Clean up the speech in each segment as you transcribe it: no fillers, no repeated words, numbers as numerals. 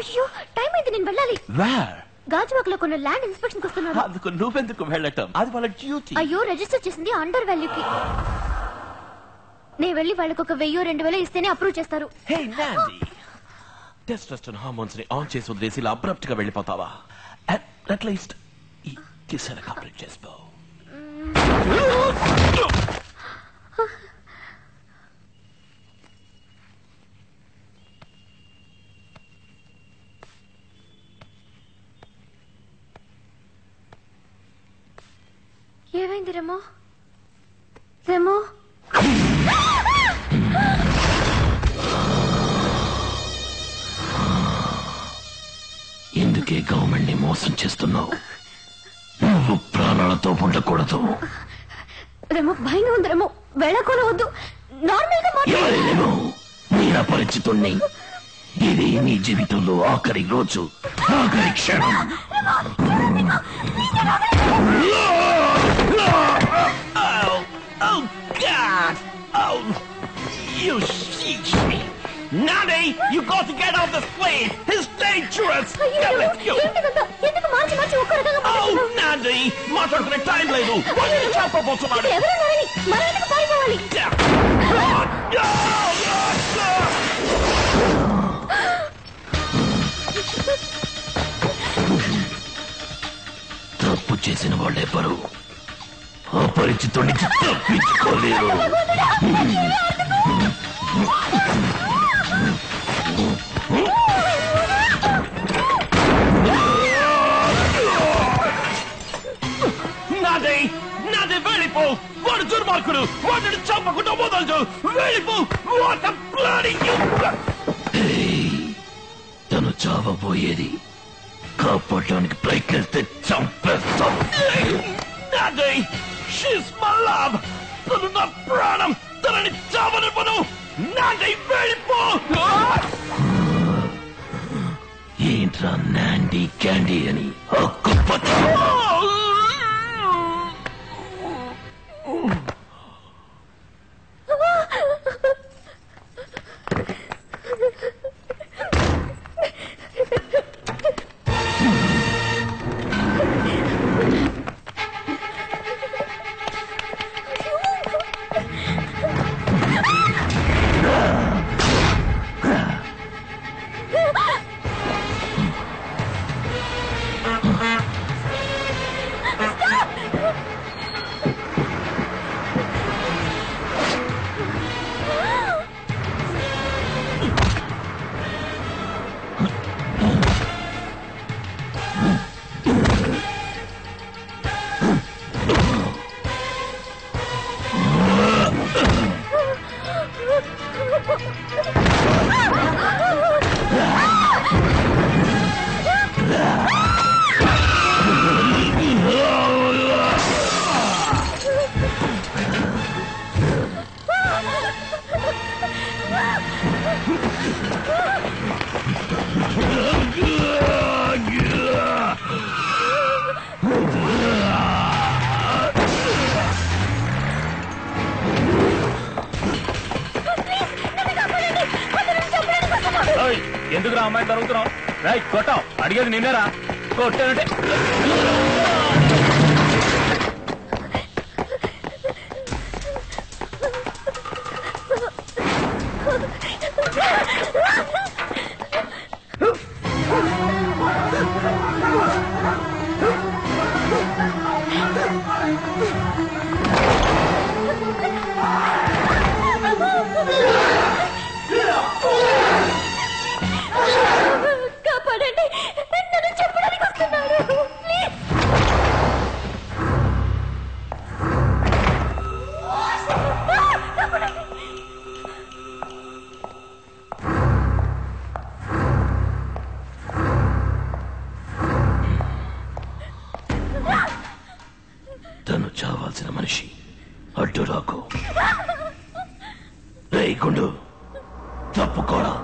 అయ్యో టైం అయింది, నేను వెళ్ళాలి. గాజువాకలో కొన్ని ల్యాండ్ ఇన్స్పెక్షన్ వస్తున్నారు. అందుకు నువ్వెందుకు వెళ్ళటం? అది వాళ్ళ డ్యూటీ. అయ్యో రిజిస్టర్ చేసింది అండర్ వాల్యూకి. నేను వెళ్ళి వాళ్ళకి ఒక 1000-2000 ఇస్తేనే అప్రూవ్ చేస్తారు. హే నాండీ, టెస్టోస్టెరాన్ హార్మోన్స్ ని ఆన్ చేసి వదిలేసి ఇలా అబ్రప్ట్ గా వెళ్ళిపోతావా? అట్లీస్ట్ ఈ కిస్ అయినా కంప్లీట్ చేసుకో. ఏమైంది రెమో? రెమో ఎందుకే గవర్నమెంట్ ని మోసం చేస్తున్నావు? నువ్వు ప్రాణాలతో ఉండకూడదు. రెమో భయంగా ఉంది. రెమో వెళ్ళకూడదు. నార్మల్ గా మాట్లాడలేము. నేను పరిచితుణ్ణి. ఇది నీ జీవితంలో ఆఖరి రోజు, ఆఖరి క్షణం. Oh God! Oh, you sheesh me! Nani, you got to get off this plane. It's dangerous. Let's go. Oh, Nandi, మాట్లాడుకునే టైం లేదు. వాళ్ళు చంపబోతున్నారు. తప్పు చేసిన వాళ్ళెవరు అపరిచితుడి నుంచి తప్పించుకోలేరు. నాదే నాదే వెళ్ళిపో. వాడు దుర్మార్గుడు. వాడిని చంపకుండా వదలదు. వెళ్ళిపో. తను చావబోయేది. కాపాడడానికి ప్రయత్నిస్తే చంపేస్తాం. నాదే షీస్ మై లవ్. తను నా ప్రాణం. తనని చావనివ్వను. నాదే వెళ్ళిపో. ఏంట్రా నాండీ క్యాండీ అని హక్కుపట్టు. ఎందుకు రా అమ్మాయి తరుగుతున్నావు? రైట్ కొట్టావు. అడిగేది నిన్నేరా. కొట్టానంటే తను చావాల్సిన మనిషి. అడ్డు రాకు. రేయకుండు తప్పుకోడా.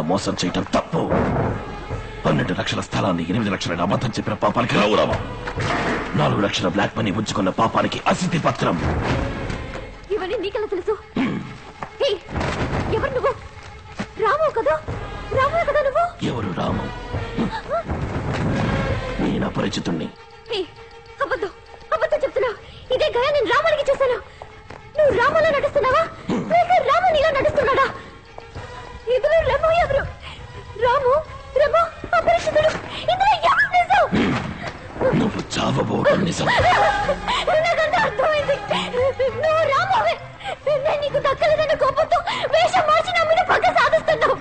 మోసం చేయటం తప్పు. 12 లక్షల స్థలాన్ని 8 లక్షల అబద్ధం చెప్పిన పాపానికి రావు రామా. 4 లక్షల బ్లాక్ మనీ ఉంచుకున్న పాపానికి అసిద్ధి పత్రం. ఇవన్నీ నీకెలా తెలుసు? ఎవరు నువ్వు? రాము కదా? రాము కదా నువ్వు? ఎవరు రాము? నేను అపరిచితుణ్ణి. అబద్ధం అబద్ధం చెప్తున్నావు. ఇదే గయా నేను రాముడికి చూశాను. నువ్వు రాములో నటిస్తున్నావా? రాము నీలో నటిస్తున్నాడా? ఇందులో రము ఎవరు? రాము రము అపరిచితుడు. ఇందులో ఎవరు నిజం? నువ్వు చావబోవడం నిజం. నాకంతా అర్థమైంది. నువ్వు రామువే. నేను నీకు అక్కలేదన్న కోపంతో వేషం మార్చి నా మీద పక్క సాధిస్తున్నావు.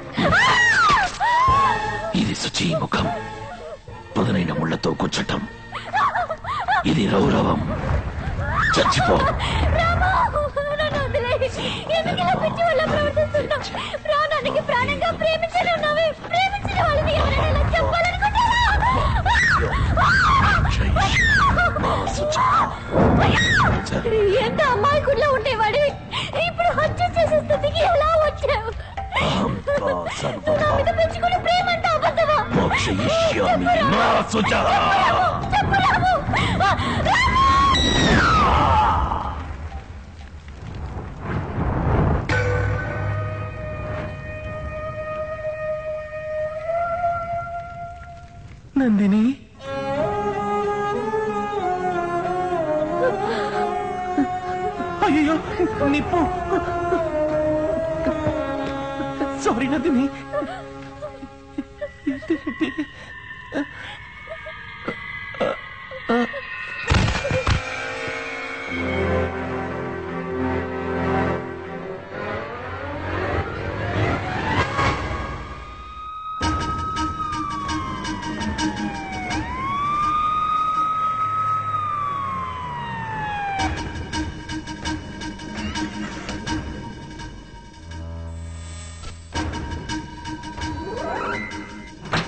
ఇది శుచి ముఖం, పదునైన ముళ్లతో కూర్చటం. ఇది రౌరవం. చచ్చిపో. ఎందుకు ఇలా పిచ్చి వల్ల ప్రవర్తిస్తున్నావు? ప్రాణానికి ప్రాణంగా ప్రేమించనున్నావే, ప్రేమించిన వాళ్ళని ఎవరైనా ఇలా చెప్పాలనుకుంటారా? ఎంత అమ్మాయికుల్లో ఉండేవాడివి, ఇప్పుడు హత్య చేసే స్థితికి ఎలా వచ్చావు? నా మీద పెంచుకుని ప్రేమ అంటే అబద్ధమా? చెప్పరాము. నందిని, అయ్యో నిప్పు. సారీ నందిని.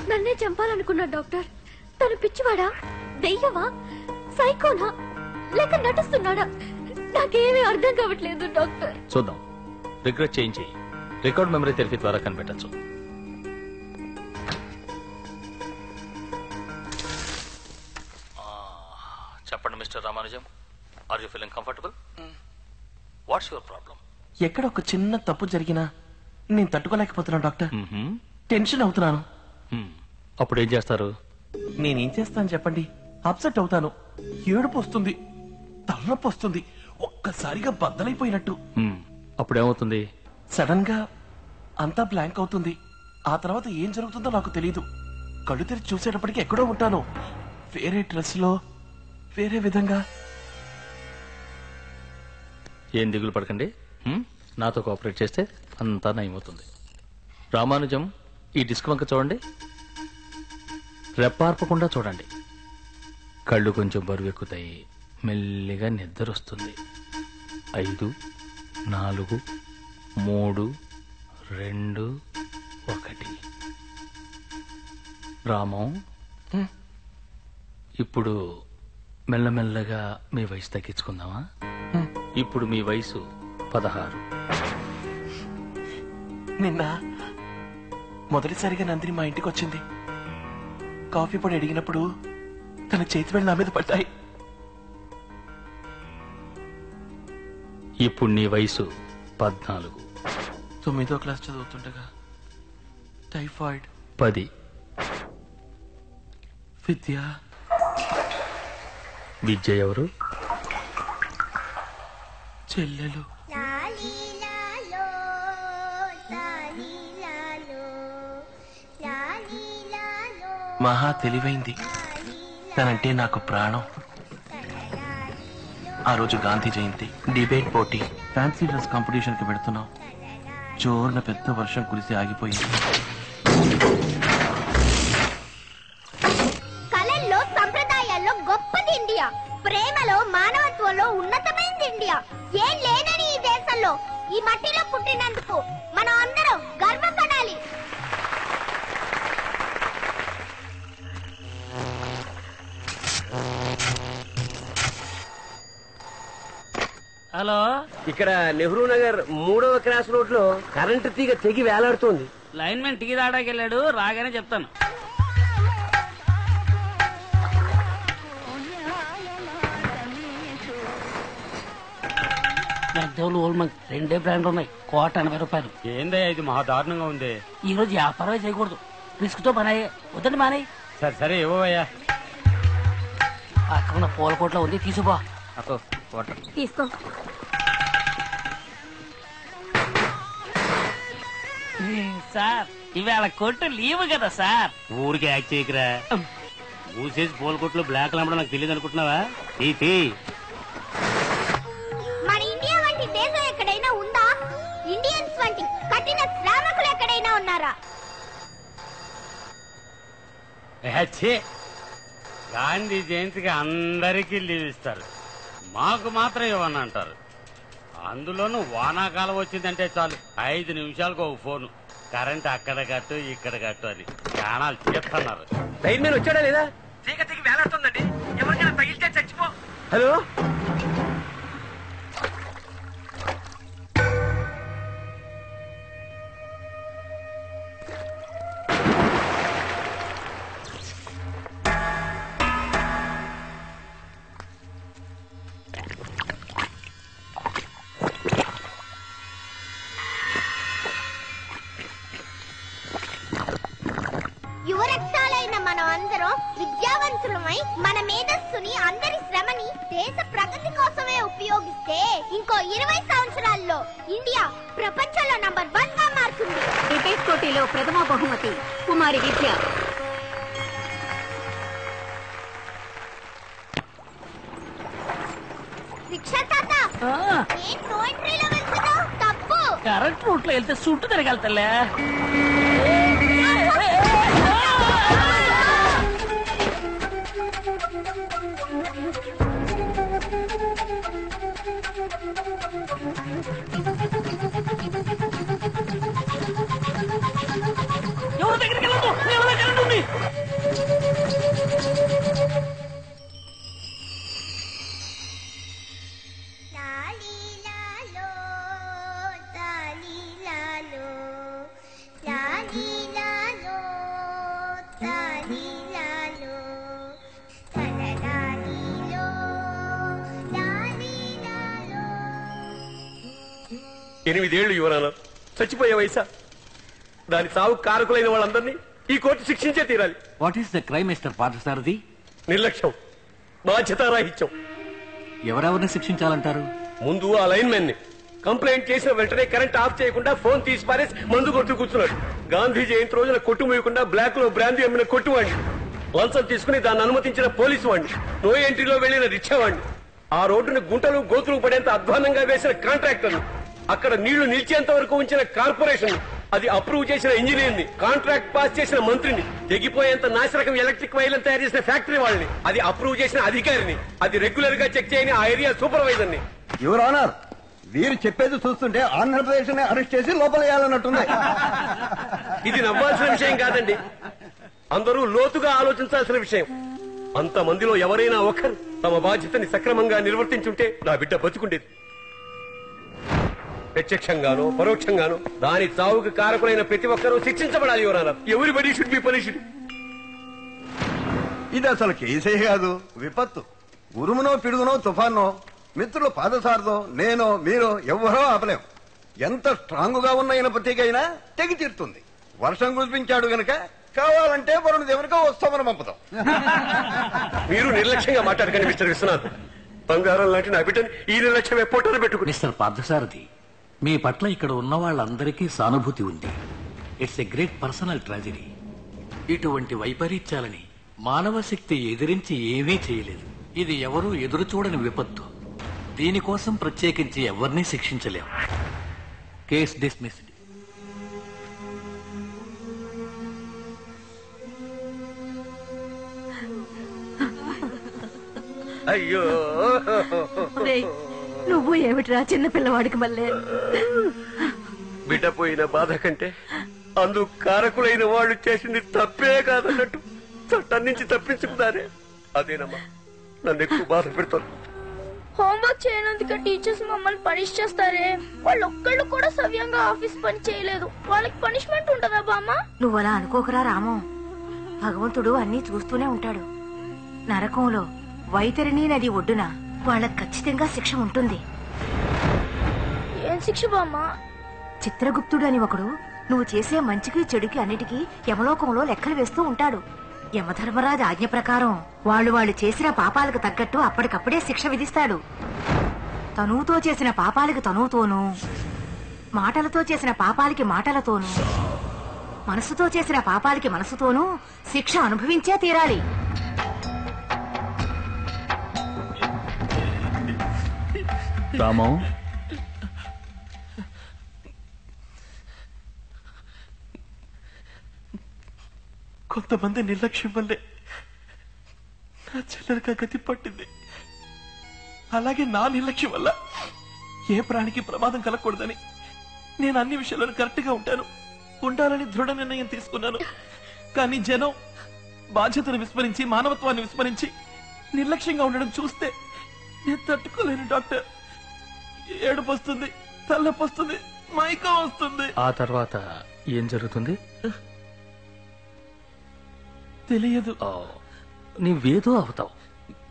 నన్నే చంపాలనుకున్నా డాక్టర్. తను పిచ్చివాడా, దెయ్యమా, సైకోనా, లేక నటిస్తున్నాడా? నాకేమీ అర్థం కావట్లేదు డాక్టర్. చూద్దాం. రిగ్రెట్ చేయించి రికార్డ్ మెమరీ థెరపీ ద్వారా కనిపెట్టచ్చు. చెప్పండి mister Ramanujam, are you feeling comfortable? What's your problem? ఎక్కడ ఒక చిన్న తప్పు జరిగినా నేను తట్టుకోలేకపోతున్నాను డాక్టర్. టెన్షన్ అవుతున్నాను. అప్పుడు ఏం చేస్తారు? నేనేం చేస్తాను చెప్పండి? అప్సెట్ అవుతాను, ఏడుపు వస్తుంది, తలనొప్పి వస్తుంది, ఒక్కసారిగా బద్దలైపోయినట్టు. అప్పుడేమవుతుంది? సడన్ గా అంతా బ్లాంక్ అవుతుంది. ఆ తర్వాత ఏం జరుగుతుందో నాకు తెలియదు. కళ్ళు తెరిచి చూసేటప్పటికి ఎక్కడో ఉంటాను, వేరే డ్రెస్ లో, వేరే విధంగా. ఏం దిగులు పడకండి, నాతో కోఆపరేట్ చేస్తే అంతా నయమవుతుంది. రామానుజం, ఈ డిస్క్ వంక చూడండి, రెప్పార్పకుండా చూడండి. కళ్ళు కొంచెం బరువెక్కుతాయి, మెల్లిగా నిద్ర వస్తుంది. 5, 4, 3, 2, 1. రామం, ఇప్పుడు మెల్లమెల్లగా మీ వయసు తగ్గించుకుందామా? ఇప్పుడు మీ వయసు 16. నిన్న మొదటిసారిగా నందిని మా ఇంటికి వచ్చింది. కాఫీ పొడి అడిగినప్పుడు తన చేతి వేళ్ళు నా మీద పడ్డాయి. ఇప్పుడు నీ వయసు 14. 9వ క్లాస్ చదువుతుండగా టైఫాయిడ్. 10. విద్య. విద్య ఎవరు? చెల్లెలు. మహా తెలివైంది, తనంటే నాకు ప్రాణం. ఆ రోజు గాంధీ జయంతి, డిబేట్ పోటీ, ఫ్యాన్సీ డ్రెస్ కాంపిటీషన్ కి పెడుతున్నాం. జోరున పెద్ద వర్షం కురిసి ఆగిపోయింది. కళల్లో, సంప్రదాయాల్లో గొప్పది ఇండియా, ప్రేమలో, మానవత్వంలో ఉన్నతమైనది ఇండియా. ఏం లేదని ఈ దేశంలో, ఈ మట్టిలో పుట్టినందుకు మనం అందరం గర్వపడాలి. హలో, ఇక్కడ నెహ్రూ నగర్ 3వ క్రాస్ రోడ్ లో కరెంటు తీగ తెగి వేలాడుతోంది. లైన్ మ్యాన్ టీ తాడాకి వెళ్ళాడు, రాగానే చెప్తాను. పెద్దోళ్ళు ఓల్మంగ్ 2 బ్రాండ్లు ఉన్నాయి, కోట 80 రూపాయలు. ఏందయ్యా ఇది మహా దారుణంగా ఉంది. ఈ రోజు వ్యాపారం చేయకూడదు, రిస్క్ తో పని అయ్యే. వద్దండి మానే. సరే సరే ఇవ్వయ్యా. అక్కడ పూల కోట్లో ఉంది, తీసుకో. తీసుకో. సార్, ఇవాళ కొట్టు లీవ్ కదా సార్. ఊరికి యాక్ట్ చేయకరా. మూసేసి పూల కొట్లో బ్లాక్ అమ్మడం నాకు తెలియదు అనుకుంటున్నావా? మన ఇండియా వంటి దేశం ఎక్కడైనా ఉందా? ఛీ! గాంధీ జయంతికి అందరికీ లీవ్ ఇస్తారు, మాకు మాత్రం ఇవ్వని అంటారు. అందులోనూ వానాకాలం వచ్చిందంటే చాలు 5 నిమిషాలకు ఒక ఫోను, కరెంట్ అక్కడ కట్టు ఇక్కడ కట్టు అని ప్రాణాలు చేస్తున్నారు. లైన్ మ్యాన్ వచ్చాడా లేదా? తీగ తెగి వేలాడుతుందండి, ఎవరికైనా తగిలితే చచ్చిపో. హలో, యువరక్తాలైన మనం అందరం విద్యావంతులమై మన మేధస్సుని, అందరి శ్రమని దేశ ప్రగతి కోసమే ఉపయోగిస్తే ఇంకో 20 సంవత్సరాల్లో ఇండియా ప్రపంచంలో నంబర్ 1 గా మారుతుంది. డిబేట్ పోటీలో ప్రథమ బహుమతి కుమారి విద్య. రిక్షా తాత, ఏం నో ఎంట్రీలో వెళ్తున్నావు? తప్పు. కరెంట్ రూట్ లో వెళ్తే చుట్టూ తిరగలుగుతలే. ఎవరి దగ్గరికి వెళ్ళదు, ఎవరి దగ్గర ఉంది. ఎనిమిదేళ్లు యువరాన, చచ్చిపోయే వయసా. దాని సావు కారకులైన వాళ్ళందరినీ ఈ కోర్టు శిక్షించే తీరాలి. What is the crime mister Parthasarathi? నిర్లక్ష్యం, బాధ్యతారాహిత్యం. ఎవరెవరిని శిక్షించాలంటారు? ముందు ఆ లైన్ మెన్ ని కంప్లైంట్ చేసిన వెంటనే కరెంట్ ఆఫ్ చేయకుండా ఫోన్ తీసి పారేసి మందు కొడుతూ కూర్చున్నాడు. గాంధీ జయంతి రోజున కొట్టు మూయకుండా బ్లాక్ లో బ్రాందీ అమ్మిన కొట్టువాడిని, లంచం తీసుకుని దాన్ని అనుమతించిన పోలీసు వాడిని, నో ఎంట్రీలో వెళ్లిన రిక్షా వాడిని, ఆ రోడ్డును గుంటలు గోతులు పడేంత అధ్వానంగా వేసిన కాంట్రాక్టర్, అక్కడ నీళ్లు నిలిచేంత వరకు ఉంచిన కార్పొరేషన్, అది అప్రూవ్ చేసిన ఇంజనీర్ ని, కాంట్రాక్ట్ పాస్ చేసిన మంత్రిని, తెగిపోయేంత నాశరకం ఎలక్ట్రిక్ వైర్లను తయారు చేసిన ఫ్యాక్టరీ వాళ్ళని, అది అప్రూవ్ చేసిన అధికారిని, అది రెగ్యులర్ గా చెక్ చేయని ఆ ఏరియా సూపర్వైజర్ ని. యువర్ ఆనర్, వీరు చెప్పేది చూస్తుంటే ఆంధ్రప్రదేశ్ ని అరెస్ట్ చేసి లోపలేయాలన్నట్టుంది. ఇది నవ్వాల్సిన విషయం కాదండి, అందరూ లోతుగా ఆలోచించాల్సిన విషయం. అంతమందిలో ఎవరైనా ఒకరు తమ బాధ్యతని సక్రమంగా నిర్వర్తించుంటే నా బిడ్డ బతుకుండేది. ప్రత్యక్షంగానో పరోక్షంగానో దాని చావుకు కారకులైన ప్రతి ఒక్కరూ శిక్షించబడాలి. Your everybody should be punished. ఇది అసలు కేసే కాదు, విపత్తు. ఉరుమునో పిడుగునో తుఫానో మిత్రులు పాదసారదో నేనో మీరో ఎవ్వరో ఆపలేం. ఎంత స్ట్రాంగ్ గా ఉన్న ఇనపతీగైనా తెగి తీరుతుంది. వర్షం కురిపించాడు గనక కావాలంటే వరుణ దేవునికో వస్తామని పంపుతాం. మీరు నిర్లక్ష్యంగా మాట్లాడకండి మిస్టర్ విశ్వనాథ్. బంగారం లాంటి నా బిడ్డని ఈ నిర్లక్ష్యం ఎప్పుడో పెట్టుకుని. మిస్టర్ పార్థసారథి, మీ పట్ల ఇక్కడ ఉన్న వాళ్ళందరికీ సానుభూతి ఉంది. It's a great personal tragedy. ఇటువంటి వైపరీత్యాలని మానవ శక్తి ఎదిరించి ఏమీ చేయలేదు. ఇది ఎవరూ ఎదురు చూడని విపత్తు. దీనికోసం ప్రత్యేకించి ఎవరినీ శిక్షించలేం. Case dismissed. అయ్యో, నువ్వు ఏమిట్రా చిన్న పిల్లవాడికి మళ్ళీ? బిడ్డ పోయిన బాధ కంటే అందుకు కారకులైన వాళ్ళు చేసింది తప్పే కాదన్నట్టు చట్టం నుంచి తప్పించుకున్నారే, అదేనమ్మా నన్ను ఎక్కువ బాధ పెడుతుంది. హోంవర్క్ చేయనందుకు టీచర్స్ మమ్మల్ని పనిష్ చేస్తారే, వాళ్ళు ఒక్కళ్ళు కూడా సవ్యంగా ఆఫీస్ పని చేయలేదు, వాళ్ళకి పనిష్మెంట్ ఉంటదా బామ్మ? నువ్వు అలా అనుకోకరా రాము. భగవంతుడు అన్నీ చూస్తూనే ఉంటాడు. నరకంలో వైతరిణి నది ఒడ్డున వాళ్ళకి ఖచ్చితంగా శిక్ష ఉంటుంది. ఏం శిక్ష బామ్మ? చిత్రగుప్తుడు అని ఒకడు నువ్వు చేసే మంచికి చెడుకి అన్నిటికీ యమలోకంలో లెక్కలు వేస్తూ ఉంటాడు. యమధర్మరాజు ఆజ్ఞ ప్రకారం వాళ్ళు చేసిన పాపాలకు తగ్గట్టు అప్పటికప్పుడే శిక్ష విధిస్తాడు. తనువుతో చేసిన పాపాలకి తనువుతోనూ, మాటలతో చేసిన పాపాలకి మాటలతోనూ, మనసుతో చేసిన పాపాలకి మనసుతోనూ శిక్ష అనుభవించే తీరాలి. రామం, కొంతమంది నిర్లక్ష్యం వల్లే నా చెల్లెలకు ఆ గతి పట్టింది. అలాగే నా నిర్లక్ష్యం వల్ల ఏ ప్రాణికి ప్రమాదం కలగకూడదని నేను అన్ని విషయాలను కరెక్ట్ గా ఉండాలని దృఢ నిర్ణయం తీసుకున్నాను. కానీ జనం బాధ్యతను విస్మరించి మానవత్వాన్ని విస్మరించి నిర్లక్ష్యంగా ఉండడం చూస్తే నేను తట్టుకోలేను డాక్టర్. ఏడుపు వస్తుంది, తలనొప్పి వస్తుంది, మైకం వస్తుంది. ఆ తర్వాత ఏం జరుగుతుంది తెలియదు. నీవేదో అవుతావు.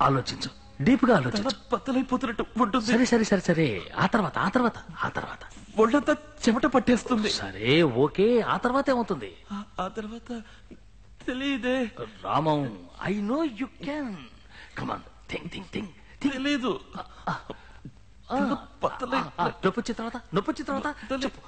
ఆలోచించు, డీప్ గా ఆలోచించు. బద్దలైపోతున్నట్టు ఉంటుంది. సరే సరే సరే సరే ఆ తర్వాత ఒళ్ళంతా చెమట పట్టేస్తుంది. సరే ఓకే, ఆ తర్వాత ఏమవుతుంది? ఆ తర్వాత తెలియదే. Ramam, I know you can. Come on, think. తెలీదు. నొప్పొచ్చిన తర్వాత చెప్పు.